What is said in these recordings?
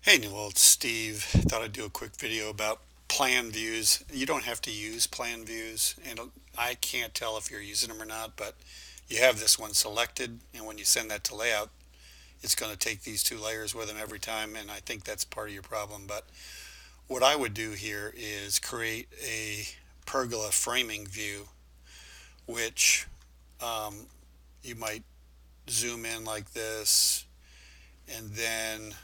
Hey Newell, it's Steve. Thought I'd do a quick video about plan views. You don't have to use plan views, and I can't tell if you're using them or not, but you have this one selected, and when you send that to layout, it's going to take these two layers with them every time, and I think that's part of your problem. But what I would do here is create a pergola framing view, which um, you might zoom in like this, and then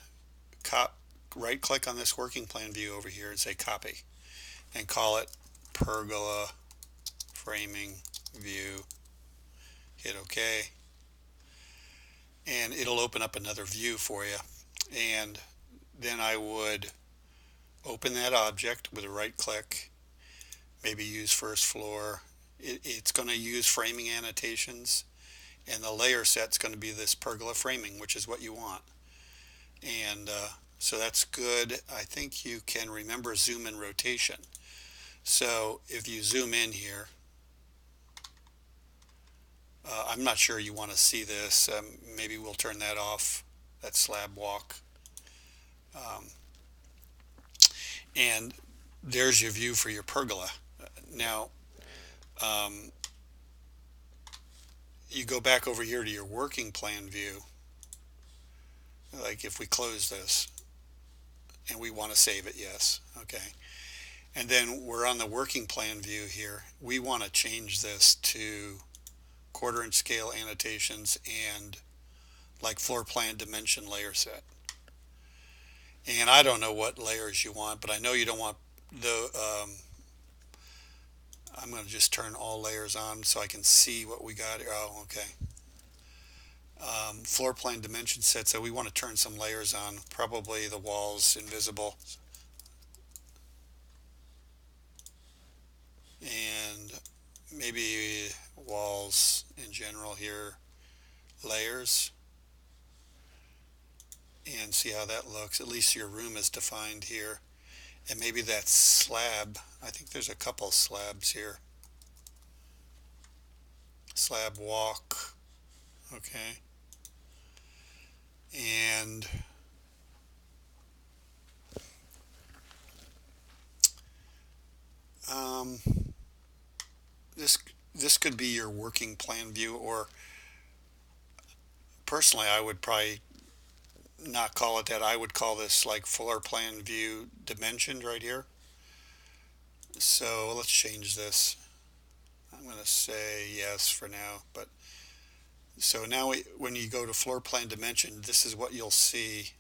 cop right click on this working plan view over here and say copy and call it pergola framing view. Hit OK, and it'll open up another view for you. And then I would open that object with a right click, maybe use first floor. It's going to use framing annotations, and the layer set's going to be this pergola framing, which is what you want. And so that's good. I think you can remember zoom and rotation. So if you zoom in here, I'm not sure you want to see this. Maybe we'll turn that off, that slab walk. Um, and there's your view for your pergola. Now, um, you go back over here to your working plan view. Like if we close this and we want to save it, yes, okay. And then we're on the working plan view here. We want to change this to quarter-inch scale annotations and like floor plan dimension layer set. And I don't know what layers you want, but I know you don't want the, I'm going to just turn all layers on so I can see what we got here. Oh, okay. Floor plan dimension set, so we want to turn some layers on, probably the walls invisible. And maybe walls in general here, layers. And see how that looks. At least your room is defined here. And maybe that slab, I think there's a couple slabs here. Slab walk, okay. And um, this this could be your working plan view, or personally I would probably not call it that. I would call this like floor plan view dimensioned right here. So let's change this. I'm going to say yes for now, but so now when you go to floor plan dimension, this is what you'll see.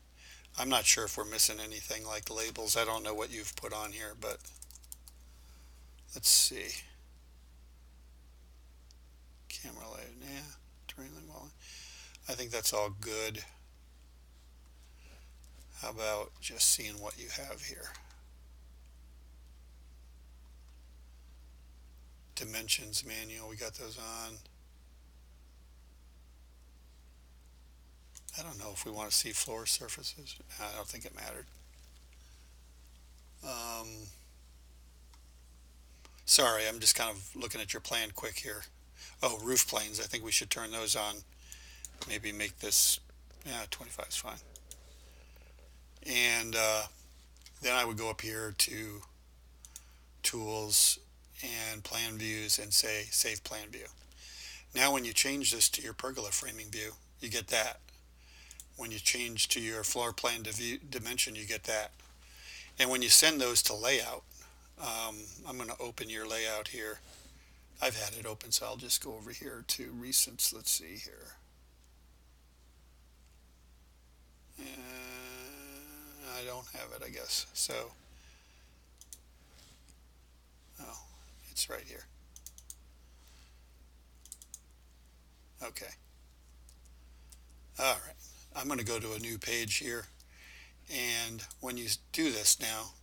I'm not sure if we're missing anything like labels. I don't know what you've put on here, but let's see. Camera layout, yeah, terrain wall. I think that's all good. How about just seeing what you have here? Dimensions manual, we got those on. I don't know if we want to see floor surfaces. I don't think it mattered. Um, Sorry, I'm just kind of looking at your plan quick here. Oh, roof planes, I think we should turn those on. Maybe make this, yeah, 25 is fine. And then I would go up here to tools and plan views and say save plan view. Now when you change this to your pergola framing view, you get that. When you change to your floor plan dimension, you get that. And when you send those to layout, I'm going to open your layout here. I've had it open, so I'll just go over here to recents. Let's see here. I don't have it, I guess. So, oh, it's right here. Okay. All right. I'm going to go to a new page here. And when you do this now,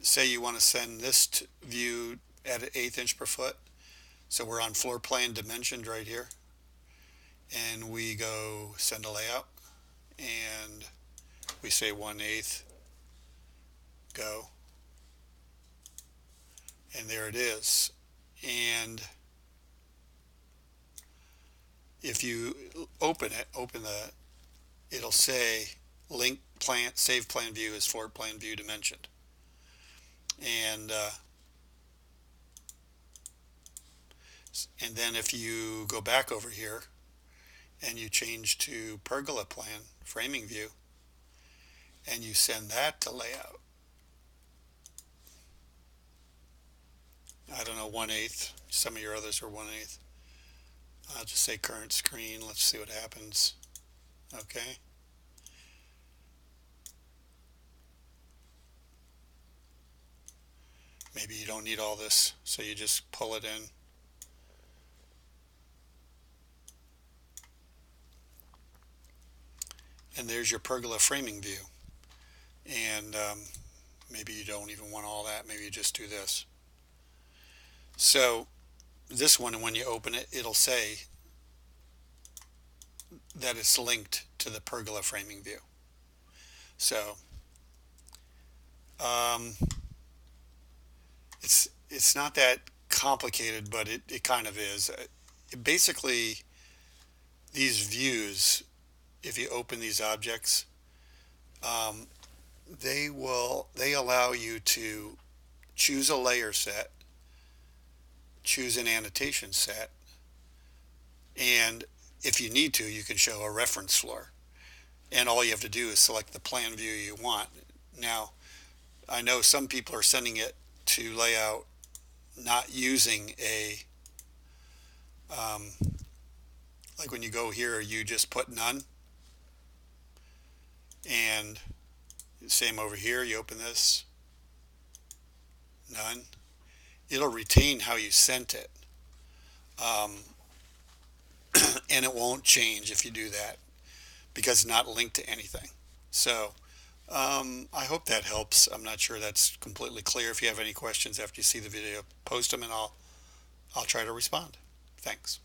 say you want to send this view at an 1/8 inch per foot. So we're on floor plan dimensioned right here. And we go send a layout. And we say 1/8, go. And there it is. And if you open it, it'll say link plan, save plan view as floor plan view dimensioned. And and then if you go back over here and you change to pergola plan framing view and you send that to layout, I don't know, 1/8. Some of your others are 1/8. I'll just say current screen. Let's see what happens. Okay. Maybe you don't need all this, so you just pull it in. And there's your pergola framing view. And maybe you don't even want all that. Maybe you just do this. So this one, when you open it, it'll say that it's linked to the pergola framing view. So um, it's not that complicated, but it kind of is. Basically, these views, if you open these objects, um, they allow you to choose a layer set, choose an annotation set, and if you need to, you can show a reference floor. And all you have to do is select the plan view you want. Now, I know some people are sending it to layout not using um, like when you go here, you just put none. And same over here, you open this, none. It'll retain how you sent it. Um, and it won't change if you do that because it's not linked to anything. So I hope that helps. I'm not sure that's completely clear. If you have any questions after you see the video, post them and I'll try to respond. Thanks.